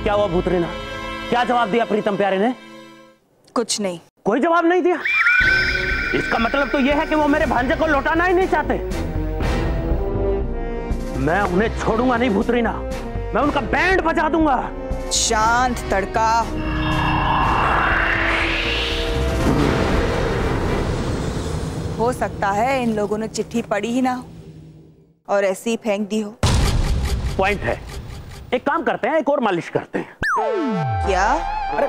क्या हुआ भूतरीना? क्या जवाब दिया प्रीतम प्यारे ने? कुछ नहीं। कोई जवाब नहीं दिया? इसका मतलब तो यह है कि वो मेरे भांजे को लौटाना ही नहीं चाहते। मैं उन्हें छोड़ूंगा नहीं भूतरीना, मैं उनका बैंड बजा दूंगा। शांत तड़का। हो सकता है इन लोगों ने चिट्ठी पढ़ी ही ना हो और ऐसे ही फेंक दी हो। पॉइंट है। एक काम करते हैं, एक और मालिश करते हैं। क्या? अरे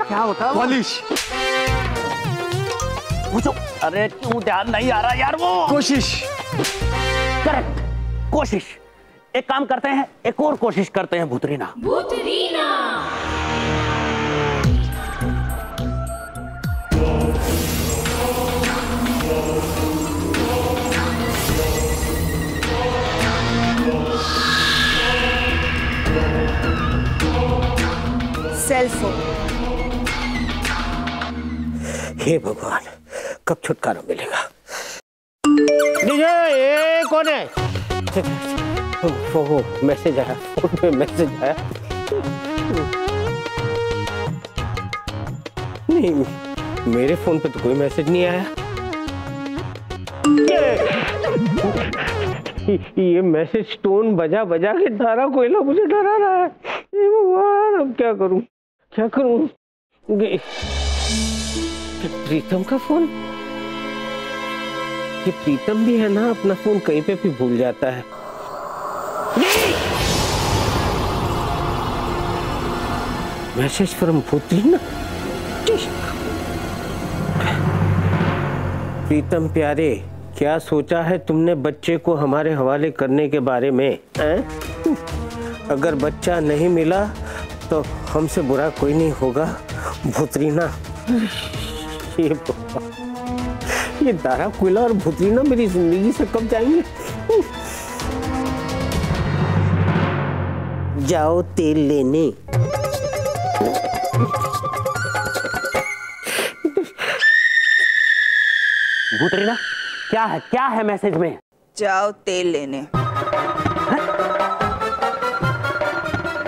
क्या होता है? मालिश। पूछो। अरे क्यों ध्यान नहीं आ रहा यार? वो कोशिश। करेक्ट, कोशिश। एक काम करते हैं, एक और कोशिश करते हैं भूतरीना। भूतरीना। Cell phone. हे भगवान, कब छुटकारा मिलेगा? ये कौन है? वो मैसेज आया, फोन पे मैसेज आया। नहीं, मेरे फोन पे तो कोई मैसेज नहीं आया। ये मैसेज टोन बजा बजा के तारा कोयला मुझे डरा रहा है। हे भगवान, अब क्या करूं? क्या करूं? प्रीतम का फोन? ये प्रीतम भी है ना, अपना फोन कहीं पे भी भूल जाता है। Message from भूतरीना। प्रीतम प्यारे, क्या सोचा है तुमने बच्चे को हमारे हवाले करने के बारे में? अगर बच्चा नहीं मिला तो हमसे बुरा कोई नहीं होगा भूतरीना। ये दारा कोयला और भूतरीना मेरी जिंदगी से कब जाएंगे? जाओ तेल लेने। भूतरीना, क्या है मैसेज में? जाओ तेल लेने।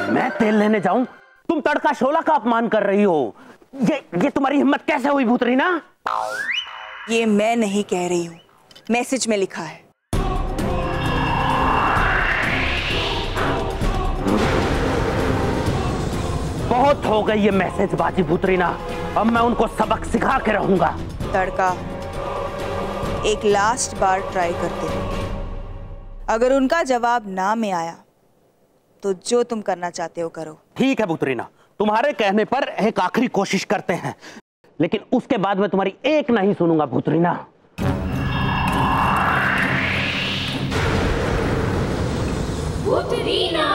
मैं तेल लेने जाऊं? तुम तड़का शोला का अपमान कर रही हो। ये तुम्हारी हिम्मत कैसे हुई भूतरीना? ये मैं नहीं कह रही हूँ, मैसेज में लिखा है। बहुत हो गई ये मैसेज बाजी भूतरीना, अब मैं उनको सबक सिखा के रहूंगा। तड़का, एक लास्ट बार ट्राई करते हैं। अगर उनका जवाब ना में आया तो जो तुम करना चाहते हो करो। ठीक है भूतरीना, तुम्हारे कहने पर एक आखिरी कोशिश करते हैं, लेकिन उसके बाद मैं तुम्हारी एक नहीं सुनूंगा भूतरीना। भूतरीना।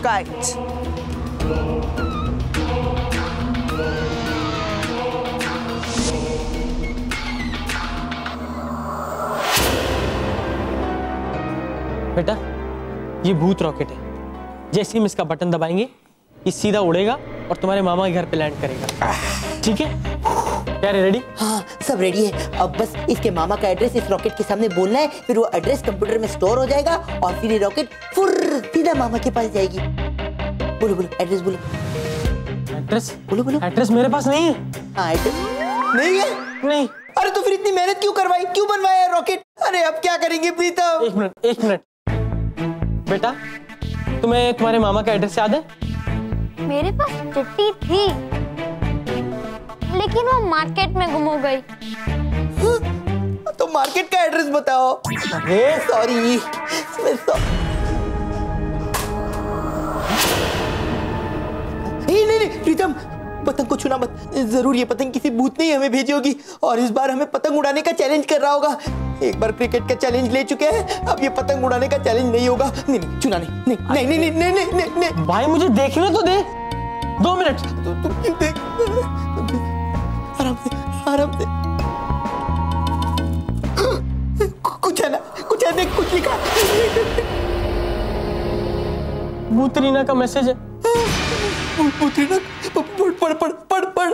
राइट। बेटा, ये भूत रॉकेट है। जैसे हम इसका बटन दबाएंगे ये सीधा उड़ेगा और तुम्हारे मामा के घर पे लैंड करेगा। ठीक है? क्या रेडी? हाँ, सब रेडी है। अब बस इसके मामा का एड्रेस इस रॉकेट के सामने बोलना है, फिर वो एड्रेस कंप्यूटर में स्टोर हो जाएगा और फिर ये रॉकेट फुर्र सीधा मामा के पास जाएगी। बोलो बोलो, एड्रेस बोलो। एड्रेस? बोलो बोलो। एड्रेस मेरे पास नहीं है। हाँ, एड्रेस नहीं है? नहीं। अरे तो फिर इतनी मेहनत क्यों करवाई, क्यों बनवाया रॉकेट? अरे अब क्या करेंगे प्रीतम? एक मिनट बेटा, तुम्हें तुम्हारे मामा का एड्रेस याद है? मेरे पास चिट्ठी थी, लेकिन वो मार्केट में गुम हो गई। तो मार्केट का एड्रेस बताओ। अरे सॉरी, नहीं प्रीतम, पतंग को छूना मत। जरूर ये पतंग किसी भूत ने हमें भेजी होगी और इस बार हमें पतंग उड़ाने का चैलेंज कर रहा होगा। एक बार क्रिकेट का चैलेंज ले चुके हैं, अब ये पतंग उड़ाने का चैलेंज नहीं होगा। नहीं छूना नहीं। भाई मुझे देखने तो दे 2 मिनट। तुम क्यों देख? आराम से। कुछ है ना, कुछ है, देख कुछ लिखा। भूतरीना का मैसेज है। भूतरीना, पढ़।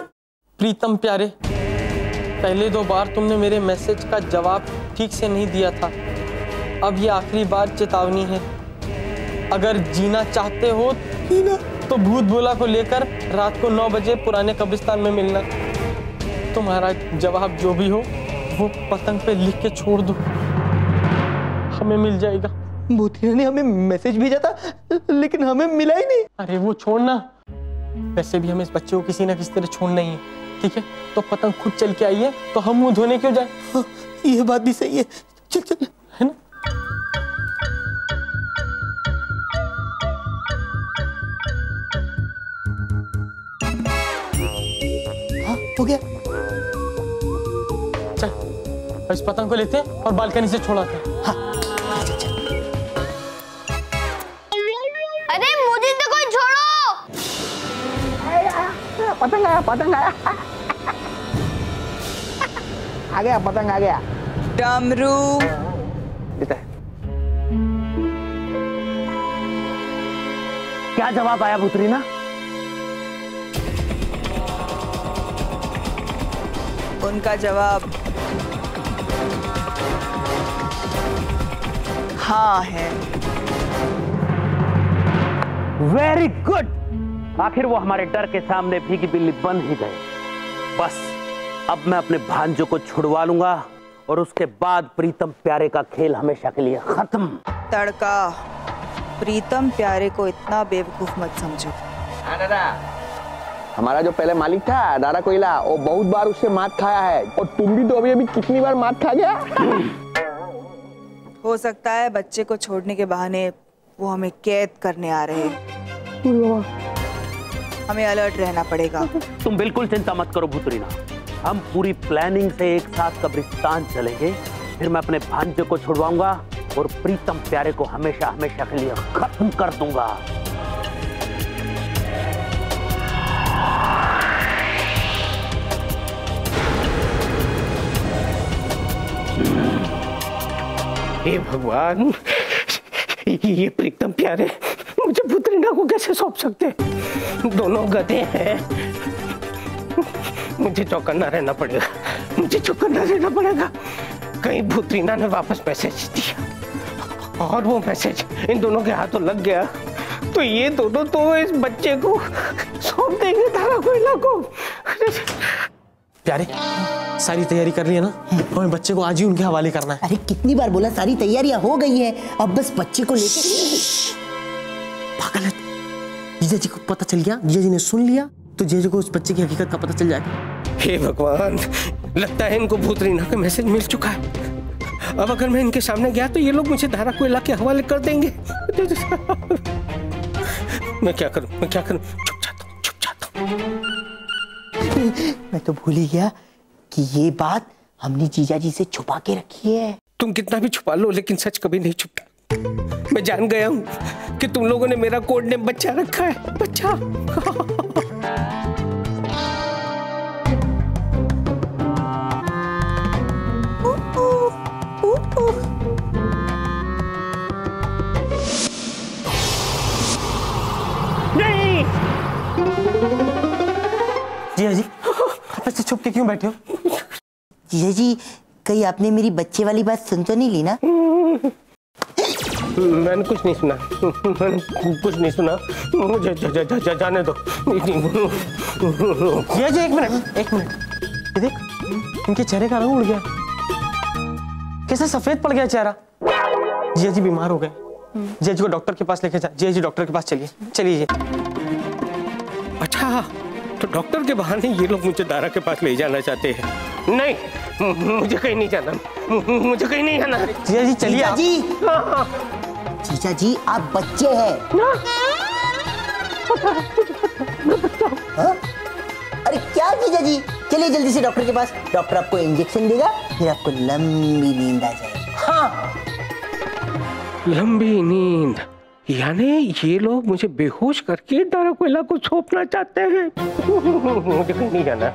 प्रीतम प्यारे, पहले 2 बार तुमने मेरे मैसेज का जवाब ठीक से नहीं दिया था। अब ये आखिरी बार चेतावनी है। अगर जीना चाहते हो तो भूत भोला को लेकर रात को 9 बजे पुराने कब्रिस्तान में मिलना। तुम्हारा जवाब जो भी हो वो पतंग पे लिख के छोड़ दो, हमें मिल जाएगा। भूतिया ने हमें मैसेज भेजा था लेकिन हमें मिला ही नहीं। अरे वो छोड़ना, वैसे भी हमें इस बच्चे को किसी ना किसी तरह छोड़ना ही है, ठीक है? तो पतंग खुद चल के आई है तो हम मुंह धोने क्यों जाए? हाँ, ये बात भी सही है। चल चल, है ना? हाँ हो गया। चल अब इस पतंग को लेते हैं और बालकनी से छोड़ाते हैं। हाँ चल चल। अरे मुझे तो कोई छोड़ो। पतंग आया, पतंग आया। आ गया पतंग, आ गया। डमरू, क्या जवाब आया भूतरीना? उनका जवाब हाँ है। वेरी गुड, आखिर वो हमारे डर के सामने भीगी बिल्ली बन ही गए। बस अब मैं अपने भांजों को छुड़वा लूंगा और उसके बाद प्रीतम प्यारे का खेल हमेशा के लिए खत्म। तड़का, प्रीतम प्यारे को इतना बेवकूफ मत समझो। दादा, हमारा जो पहले मालिक था दादा कोयला, वो बहुत बार उससे मात खाया है। और तुम भी तो अभी अभी कितनी बार मात खा गया। हो सकता है बच्चे को छोड़ने के बहाने वो हमें कैद करने आ रहे हैं। हमें अलर्ट रहना पड़ेगा। तुम बिल्कुल चिंता मत करो भूतरीना, हम पूरी प्लानिंग से एक साथ कब्रिस्तान चलेंगे, फिर मैं अपने भांजे को छुड़वाऊंगा और प्रीतम प्यारे को हमेशा हमेशा के लिए खत्म कर दूंगा। हे भगवान, ये प्रीतम प्यारे मुझे भूतरीना को कैसे सौंप सकते? दोनों गधे हैं। मुझे चौकन्ना रहना पड़ेगा, मुझे चौकन्ना रहना पड़ेगा। कहीं भूतरीना ने वापस मैसेज दिया और वो मैसेज इन दोनों के हाथों लग गया तो ये दोनों तो इस बच्चे को सौंप देंगे दादा कोयला को। प्यारे, सारी तैयारी कर ली है ना? हमें बच्चे को आज ही उनके हवाले करना है। अरे कितनी बार बोला, सारी तैयारियां हो गई है, अब बस बच्चे को लेके। पागल है, जीजा जी को पता चल गया, जीजा जी ने सुन लिया तो जीजा जी को उस बच्चे की हकीकत का पता चल जाएगा। हे भगवान, लगता है इनको भूतरीना का मैसेज मिल चुका है। अब अगर मैं इनके सामने गया तो ये लोग मुझे धारा कोयला के हवाले कर देंगे। मैं क्या करूं, मैं क्या करूं? छुप जाता हूं, छुप जाता हूं। मैं तो भूल ही गया कि ये बात हमने जीजा जी से छुपा के रखी है। तुम कितना भी छुपा लो लेकिन सच कभी नहीं छुपता। मैं जान गया हूं कि तुम लोगों ने मेरा कोड नेम बच्चा रखा है, बच्चा। नहीं, जीजा जी आप ऐसे छुप के क्यों बैठे हो? जीजा जी, कहीं आपने मेरी बच्चे वाली बात सुन तो नहीं ली ना? मैंने कुछ नहीं सुना, मैंने कुछ नहीं सुना। मुझे जाने दो। जीजा जी एक मिनट, एक मिनट, ये देख, इनके चेहरे का रंग उड़ गया, कैसा सफेद पड़ गया चेहरा। जीजा जी बीमार हो गए, जीजा जी को डॉक्टर के पास लेके जा। जीजा जी डॉक्टर के पास चलिए, चलिए। अच्छा, तो डॉक्टर के बहाने ये लोग मुझे दारा के पास ले जाना चाहते हैं। नहीं, मुझे कहीं नहीं जाना, मुझे कहीं नहीं जाना। जीजा जी चलिए। जीजा जी, जीजा जी आप बच्चे हैं। हाँ? अरे क्या जीजा जी, चलिए जल्दी से डॉक्टर के पास, डॉक्टर आपको इंजेक्शन देगा, फिर आपको लंबी नींद आ जाएगी। हाँ, लंबी नींद, यानी ये लोग मुझे बेहोश करके दारा कोयला को सौंपना चाहते हैं। मुझे कहीं नहीं जाना,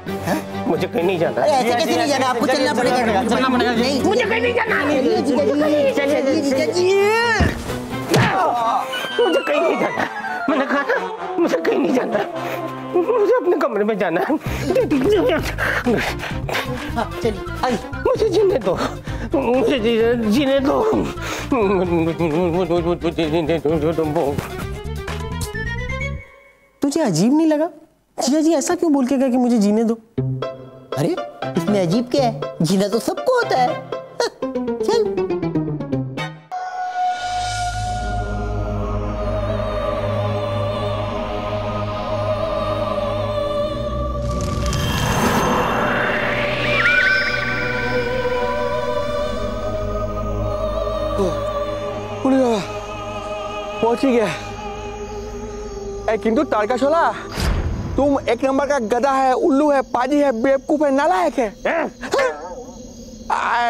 मुझे कहीं नहीं जाना। अरे ऐसे कैसे नहीं जाना, आपको चलना पड़ेगा। चलना पड़ेगा। नहीं, मुझे कहीं नहीं जाना, चलिए जीजा जी, चलिए जीजा जी। मुझे कहीं नहीं जाना। मैंने कहा ना, मुझे कहीं नहीं जाना। मुझे अपने कमरे में जाना है। हाँ चलिए आइए। मुझे जीने दो, मुझे जीने दो। तुझे अजीब नहीं लगा? जिया जी ऐसा क्यों बोल के गया कि मुझे जीने दो? अरे इसमें अजीब क्या है? जीना तो सबको होता है। चल। पहुंच ही गया। किंतु तारकाशोला, तुम एक नंबर का गधा है, उल्लू है, पाजी है, बेवकूफ है, नालायक है।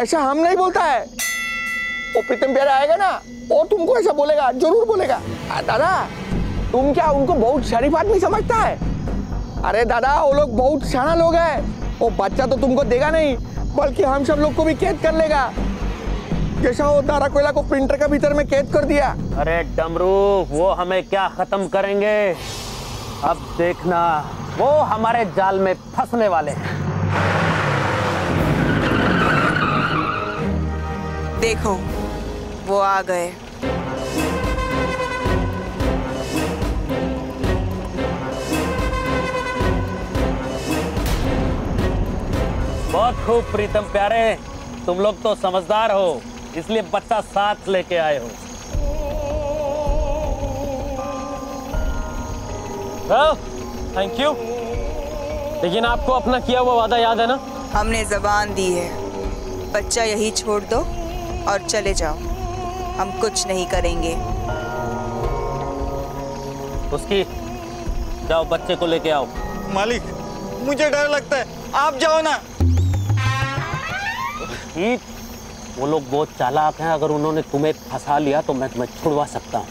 ऐसा हम नहीं बोलता है। वो प्रीतम प्यारा आएगा ना, और तुमको ऐसा बोलेगा, जरूर बोलेगा। दादा, तुम क्या उनको बहुत शरीफ आदमी समझता है? अरे दादा, वो लोग बहुत शाना लोग हैं। वो बच्चा तो तुमको देगा नहीं, बल्कि हम सब लोग को भी कैद कर लेगा, जैसा वो दारा कोयला को प्रिंटर के भीतर में कैद कर दिया। अरे डमरू, वो हमें क्या खत्म करेंगे? अब देखना, वो हमारे जाल में फंसने वाले हैं। देखो, वो आ गए। बहुत खूब प्रीतम प्यारे, तुम लोग तो समझदार हो, इसलिए बच्चा साथ लेके आए हो। Thank you. लेकिन आपको अपना किया हुआ वादा याद है ना? हमने जबान दी है, बच्चा यही छोड़ दो और चले जाओ, हम कुछ नहीं करेंगे। उसकी जाओ, बच्चे को लेके आओ। मालिक, मुझे डर लगता है, आप जाओ ना। ठीक, वो लोग बहुत चालाक हैं, अगर उन्होंने तुम्हें फंसा लिया तो मैं तुम्हें छुड़वा सकता हूँ,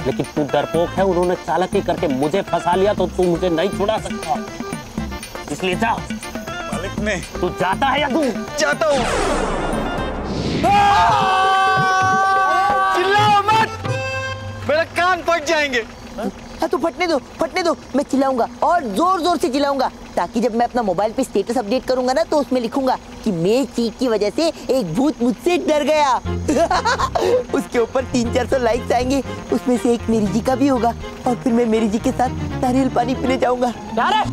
लेकिन तू डरपोक है, उन्होंने चालाकी करके मुझे फंसा लिया तो तू मुझे नहीं छुड़ा सकता, इसलिए जा। मालिक मैं तू जाता है या तू? जाता हूँ। चिल्लाओ मत, मेरे कान फट जाएंगे। हाँ तो फटने दो, मैं चिल्लाऊंगा और जोर जोर से चिल्लाऊंगा, ताकि जब मैं अपना मोबाइल पे स्टेटस अपडेट करूंगा ना, तो उसमें लिखूंगा कि मेरी चीख की वजह से एक भूत मुझसे डर गया। उसके ऊपर 300-400 लाइक्स आएंगे, उसमें से एक मेरी जी का भी होगा, और फिर मैं मेरी जी के साथ नारियल पानी पीने जाऊंगा। यार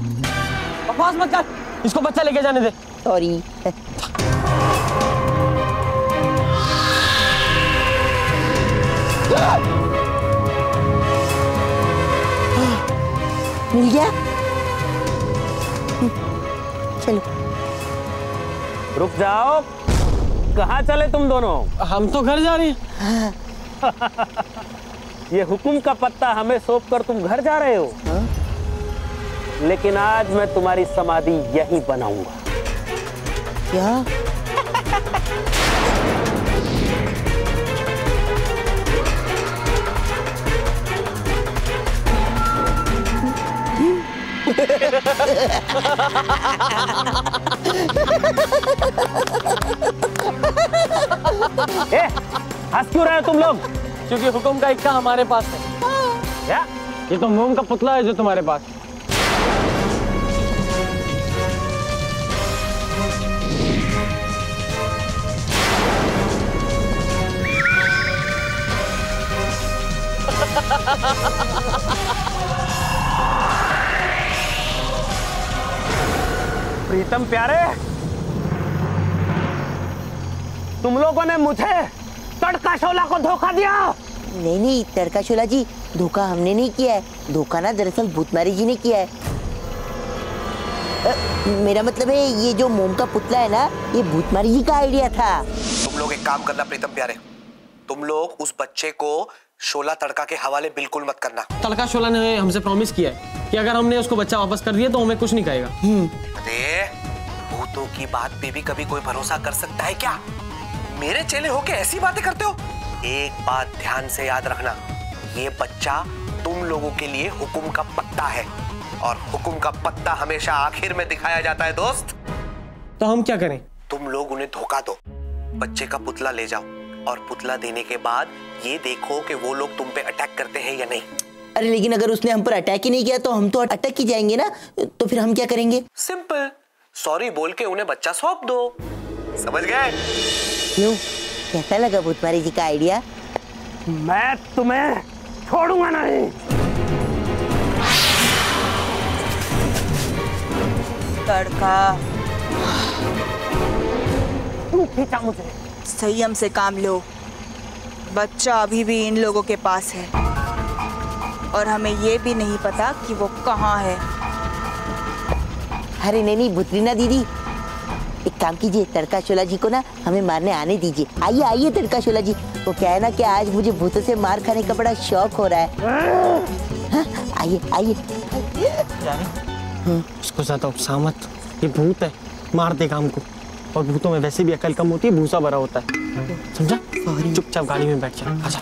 बकवास मत कर, इसको बच्चा लेके जाने दे। सॉरी। मिल गया? चलो। रुक जाओ, कहाँ चले तुम दोनों? हम तो घर जा रहे हैं। ये हुक्म का पत्ता हमें सौंप कर तुम घर जा रहे हो? लेकिन आज मैं तुम्हारी समाधि यहीं बनाऊंगा। क्या? हंस क्यों रहे हो तुम लोग? क्योंकि हुक्म का इक्का हमारे पास है। क्या? ये तो मोम का पुतला है जो तुम्हारे पास। प्रीतम प्यारे, तुम लोगों ने मुझे तड़काशोला को धोखा दिया। नहीं तड़काशोला जी, धोखा हमने नहीं किया है, धोखा ना दरअसल भूतमारी जी ने किया है। मेरा मतलब है, ये जो मोम का पुतला है ना, ये भूतमारी जी का आइडिया था। तुम लोग एक काम करना प्रीतम प्यारे, तुम लोग उस बच्चे को शोला तड़का के हवाले बिल्कुल मत करना। तड़काशोला ने हमसे प्रॉमिस किया है कि अगर हमने उसको बच्चा वापस कर दिया तो हमें कुछ नहीं कहेगा। अरे भूतों की बात पे भी कभी कोई भरोसा कर सकता है क्या? मेरे चेले होके ऐसी बातें करते हो? एक बात ध्यान से याद रखना, ये बच्चा तुम लोगों के लिए हुक्म का पत्ता है, और हुक्म का पत्ता हमेशा आखिर में दिखाया जाता है दोस्त। तो हम क्या करें? तुम लोग उन्हें धोखा दो, बच्चे का पुतला ले जाओ, और पुतला देने के बाद ये देखो कि वो लोग तुम पे अटैक करते हैं या नहीं। अरे लेकिन अगर उसने हम पर अटैक ही नहीं किया तो हम तो अटक ही जाएंगे ना, तो फिर हम क्या करेंगे? सिंपल, सॉरी बोल के उन्हें बच्चा सौंप दो। समझ गए? क्यों, कैसा लगा भूतमारी जी का आइडिया? मैं तुम्हें छोड़ूंगा नहीं। तड़का, तू खींचा मुझे। संयम से काम लो। बच्चा अभी भी इन लोगों के पास है और हमें ये भी नहीं पता कि वो कहाँ है। अरे नहीं भूतरीना दीदी, एक काम कीजिए, तड़का शोला जी को ना हमें मारने आने दीजिए। आइए आइए तड़का शोला जी, वो क्या है ना कि आज मुझे भूतों से मार खाने का बड़ा शौक हो रहा है। हाँ, आइए आइए। उसको ज्यादा उकसा मत, ये भूत है, मार देगा हमको। और भूतों में वैसे भी अकल कम होती है, भूसा भरा होता है, समझा? चुपचाप गाड़ी में बैठ जा, आजा।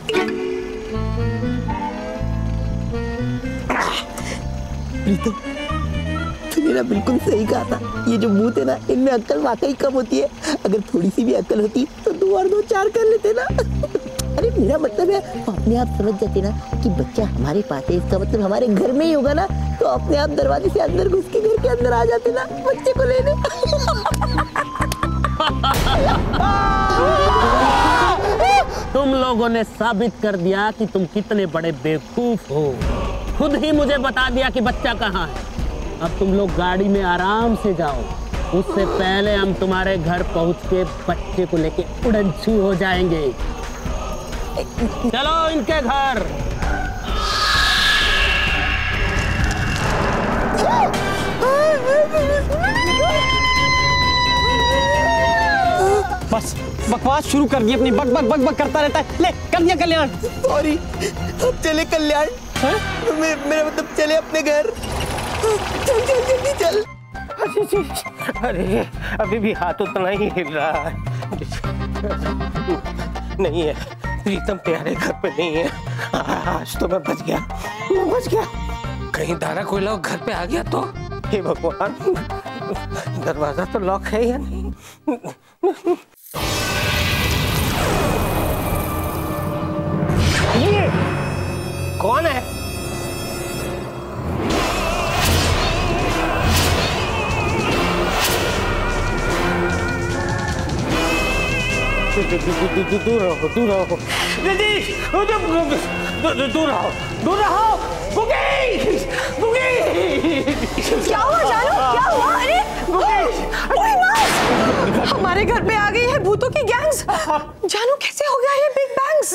प्रीतम, तूने ना बिल्कुल सही कहा था, ये जो भूत है ना, इनमें अक्ल वाकई कम होती है। अगर थोड़ी सी भी अक्ल होती तो 2 और 2 4 कर लेते ना। अरे मेरा मतलब है, तो अपने आप समझ जाते ना कि बच्चा हमारे पास है, इसका मतलब हमारे घर में ही होगा ना, तो अपने आप दरवाजे से अंदर घुस के घर के अंदर आ जाते ना बच्चे को लेने। तुम लोगों ने साबित कर दिया कि तुम कितने बड़े बेवकूफ हो। खुद ही मुझे बता दिया कि बच्चा कहाँ है। अब तुम लोग गाड़ी में आराम से जाओ, उससे पहले हम तुम्हारे घर पहुंच के बच्चे को लेके उड़नछू हो जाएंगे। चलो इनके घर। बस बकवास शुरू कर दी अपनी, बक बक बक बक करता रहता है। ले कर दिया कल्याण। सॉरी, अब चले कल्याण। मेरा मतलब चले अपने घर। चल चल जल्दी चल। अरे अभी भी हाथ उतना ही हिल रहा है। नहीं है, प्रीतम प्यारे घर पे नहीं है। आज तो मैं बच गया, मैं बच गया। कहीं दारा कोयला घर पे आ गया तो? हे भगवान, दरवाजा तो लॉक है या नहीं? ये कौन है? दूर रहो, दूर रहो। दीदी, दूर रहो, दूर रहो। बुगी, बुगी। क्या हुआ जानू? क्या हुआ? अरे ओए माँ, हमारे घर पे आ गई है भूतों की गैंग्स। जानू कैसे हो गया ये बिग बैंग्स?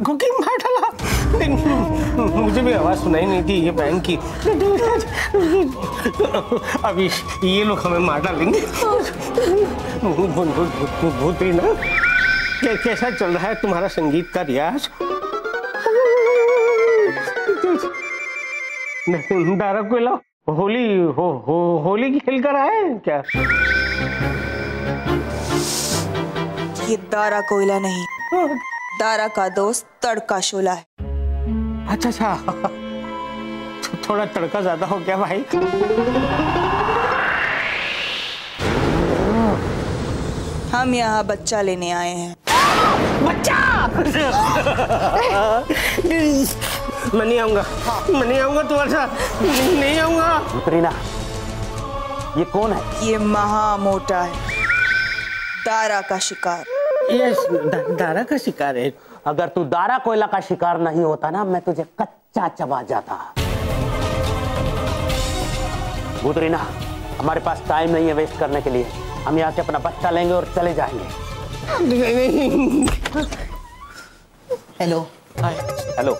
कुकिंग मार डाला। मुझे भी आवाज सुनाई नहीं थी ये बैंक की। अभी ये लोग हमें मार डालेंगे। भूतरीना, कैसा चल रहा है तुम्हारा संगीत का रियाज? दारा कोयला होली खेल कर आए क्या? ये दारा कोयला नहीं, दारा का दोस्त तड़का शोला है। अच्छा अच्छा, थोड़ा तड़का ज्यादा हो गया भाई। हम यहाँ बच्चा लेने आए हैं। बच्चा! मैं नहीं आऊंगा, मैं नहीं आऊंगा तुम्हारे साथ, नहीं आऊंगा। भूतरीना, ये कौन है? ये महा मोटा है, दारा का शिकार। यस, दारा का शिकार है। अगर तू दारा कोयला का शिकार नहीं होता ना, मैं तुझे कच्चा चबा जाता। भूतरीना, हमारे पास टाइम नहीं है वेस्ट करने के लिए। हम यहाँ से अपना बच्चा लेंगे और चले जाएंगे। हेलो। हेलो।